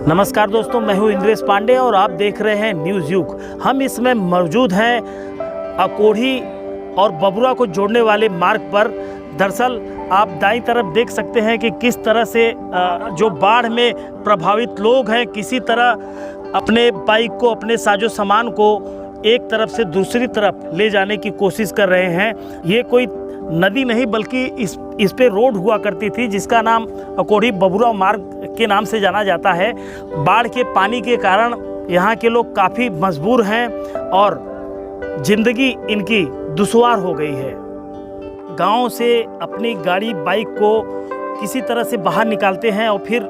नमस्कार दोस्तों, मैं हूं इंद्रेश पांडे और आप देख रहे हैं न्यूज़ युग। हम इसमें मौजूद हैं अकोढ़ी और बबुरा को जोड़ने वाले मार्ग पर। दरअसल आप दाईं तरफ देख सकते हैं कि किस तरह से जो बाढ़ में प्रभावित लोग हैं किसी तरह अपने बाइक को, अपने साजो सामान को एक तरफ से दूसरी तरफ ले जाने की कोशिश कर रहे हैं। ये कोई नदी नहीं बल्कि इस पे रोड हुआ करती थी जिसका नाम अकोढ़ी बबुरा मार्ग के नाम से जाना जाता है। बाढ़ के पानी के कारण यहाँ के लोग काफ़ी मजबूर हैं और ज़िंदगी इनकी दुश्वार हो गई है। गांव से अपनी गाड़ी, बाइक को किसी तरह से बाहर निकालते हैं। और फिर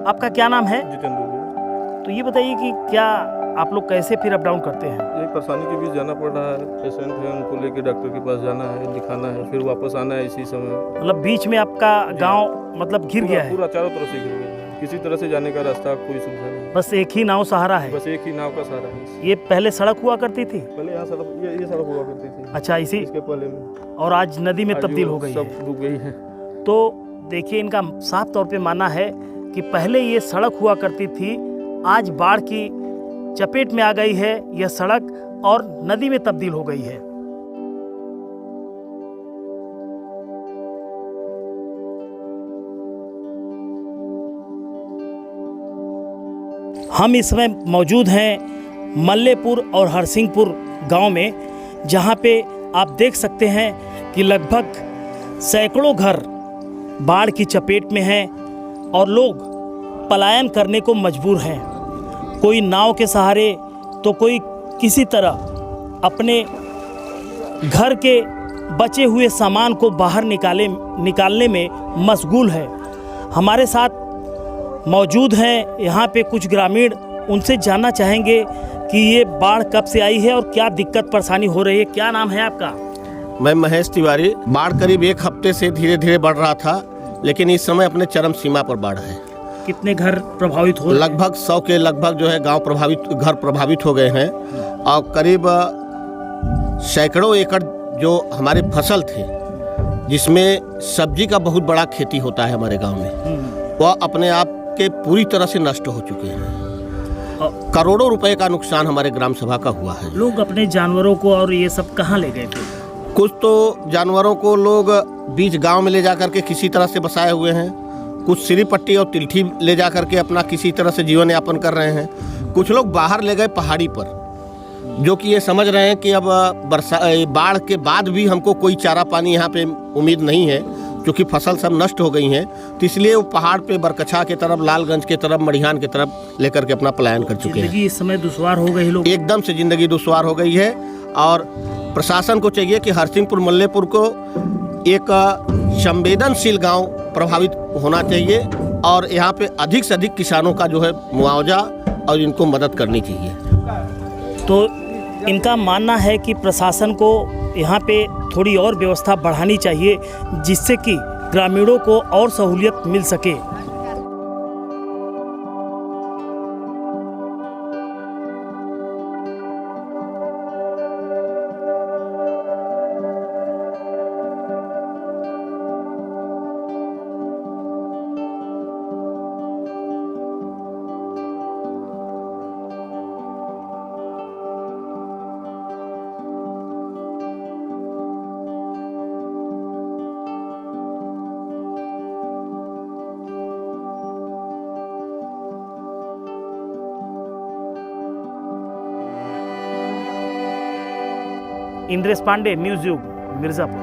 आपका क्या नाम है? जितेंद्र। तो ये बताइए कि क्या आप लोग कैसे फिर अप डाउन करते हैं? ये परेशानी के बीच जाना पड़ रहा है। पेशेंट है, उनको लेके डॉक्टर के पास जाना है, दिखाना है, फिर वापस आना है इसी समय। मतलब बीच में आपका गांव मतलब घिर गया है? पूरा चारों तरफ से घिर गया है। किसी तरह से जाने का रास्ता कोई सुविधा नहीं। बस एक ही नाव सहारा है? बस एक ही नाव का सहारा है। ये पहले सड़क हुआ करती थी? पहले यहाँ सड़क, ये सड़क हुआ करती थी। अच्छा, इसी इसके पहले में। और आज नदी में तब्दील हो गई है। सब डूब गई है। तो देखिए, इनका साफ तौर पे मानना है कि पहले ये सड़क हुआ करती थी, आज बाढ़ की चपेट में आ गई है यह सड़क और नदी में तब्दील हो गई है। हम इस समय मौजूद हैं मल्लेपुर और हरसिंहपुर गांव में, जहां पे आप देख सकते हैं कि लगभग सैकड़ों घर बाढ़ की चपेट में हैं और लोग पलायन करने को मजबूर हैं। कोई नाव के सहारे तो कोई किसी तरह अपने घर के बचे हुए सामान को बाहर निकालने में मशगूल है। हमारे साथ मौजूद हैं यहाँ पे कुछ ग्रामीण, उनसे जानना चाहेंगे कि ये बाढ़ कब से आई है और क्या दिक्कत परेशानी हो रही है। क्या नाम है आपका? मैं महेश तिवारी। बाढ़ करीब एक हफ्ते से धीरे धीरे बढ़ रहा था, लेकिन इस समय अपने चरम सीमा पर बाढ़ है। कितने घर प्रभावित हो? लगभग 100 के लगभग जो है घर प्रभावित हो गए हैं और करीब सैकड़ों एकड़ जो हमारे फसल थे, जिसमें सब्जी का बहुत बड़ा खेती होता है हमारे गांव में, वह अपने आप के पूरी तरह से नष्ट हो चुके हैं। करोड़ों रुपए का नुकसान हमारे ग्राम सभा का हुआ है। लोग अपने जानवरों को और ये सब कहाँ ले गए थे? कुछ तो जानवरों को लोग बीच गांव में ले जाकर के किसी तरह से बसाए हुए हैं, कुछ सिरी पट्टी और तिलठी ले जाकर के अपना किसी तरह से जीवन यापन कर रहे हैं। कुछ लोग बाहर ले गए पहाड़ी पर, जो कि ये समझ रहे हैं कि अब बाढ़ के बाद भी हमको कोई चारा पानी यहाँ पे उम्मीद नहीं है, क्योंकि फसल सब नष्ट हो गई हैं। तो इसलिए वो पहाड़ पे बरकछा के तरफ, लालगंज के तरफ, मड़िहान के तरफ लेकर के अपना पलायन कर चुके हैं। जिंदगी इस समय दुश्वार हो गई, लोग एकदम से जिंदगी दुश्वार हो गई है। और प्रशासन को चाहिए कि हरसिंहपुर मल्लेपुर को एक संवेदनशील गांव प्रभावित होना चाहिए और यहाँ पे अधिक से अधिक किसानों का जो है मुआवजा और इनको मदद करनी चाहिए। तो इनका मानना है कि प्रशासन को यहाँ पे थोड़ी और व्यवस्था बढ़ानी चाहिए, जिससे कि ग्रामीणों को और सहूलियत मिल सके। इंद्रेश पांडे, न्यूज़ युग, मिर्ज़ापुर।